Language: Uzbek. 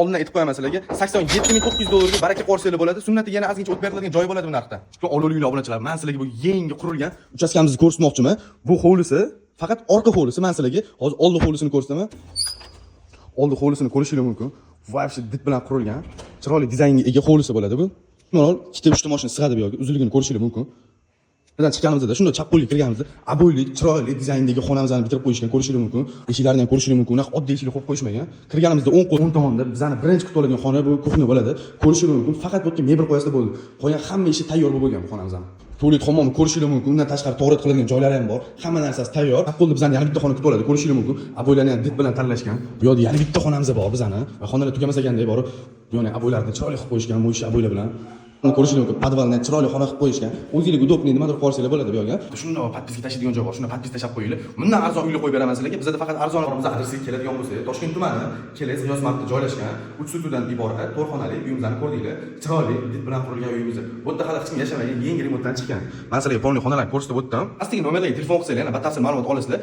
Oldindan aytib qo'yaman sizlarga, 87.900 dollarga baraka qo'rsanglar bo'ladi. Sunnati yana ozgincha o'tib beriladigan joyi bo'ladi bu narxda. Olovli obunachilar, men sizlarga bu yangi qurilgan uchastkamizni ko'rsatmoqchiman. Bu hovlisi faqat orqa hovlisi. Men sizlarga hozir oldi hovlisini ko'rsataman. Oldi hovlisini ko'rishingiz mumkin. Voy, did bilan qurilgan, chiroyli dizaynga ega hovlisi bo'ladi bu. Mana ikkita 3ta mashina sig'adi bu yoqqa, uzilligini ko'rishingiz mumkin. Bizdan chiqqanimizda shunday chap qo'lga kirganimizda aboylik, chiroyli dizayndagi xonamizni bitirib qo'yishgan, ko'rishingiz mumkin. Eshiklarni ham ko'rishingiz mumkin. Unaqa oddiy eshiklar qo'yib qo'yishmagan. Kirganimizda o'ng tomonda bizani birinchi kutib oladigan xona bu kuxnya bo'ladi. Ko'rishingiz mumkin. Faqat bu yerga mebel qo'yasizlar bo'ldi. Qolgan hamma ishi tayyor bo'lib bo'lgan bu xonamizdan. Tualet hammomni ko'rishingiz mumkin. Undan tashqari to'g'ri qiladigan joylari ham bor. Hamma narsasi tayyor. Qo'lda bizani yana bitta xona kutib oladi. Ko'rishingiz mumkin. Aboylarni ham did bilan tanlashgan. Bu yerda yana bitta xonamiz bor bizani. Va xonalar tugamasiganday borib, bu yerni aboylarni chiroyli qilib qo'yishgan, mo'yshi aboylar bilan. Uni ko'rishingiz mumkin. Podvalni chiroyli xona qilib qo'yishgan. O'zingizga udobniy nimadir qo'rsanglar bo'ladi bu yerga. Shunda podpiska tashlaydigan joy bor. Shunda podpiska tashlab qo'yinglar. Bundan arzon uylar qo'yib beraman sizlarga. Bizda faqat arzon bizga adresiga keladigan bo'lsa, Toshkent tumani, Keles G'iyos markazida joylashgan 3 sutuvdan iborat 4 xonali uyimizni ko'rdinglar. Chiroyli, did bilan qurilgan uyimiz. Bu yerda hali hech kim yashamagan, yangi remontdan chiqqan. Men sizlarga polni xonalarni ko'rsatib o'tdim. Astiga nomerlarga telefon qilsanglar, yana batafsil ma'lumot olasizlar.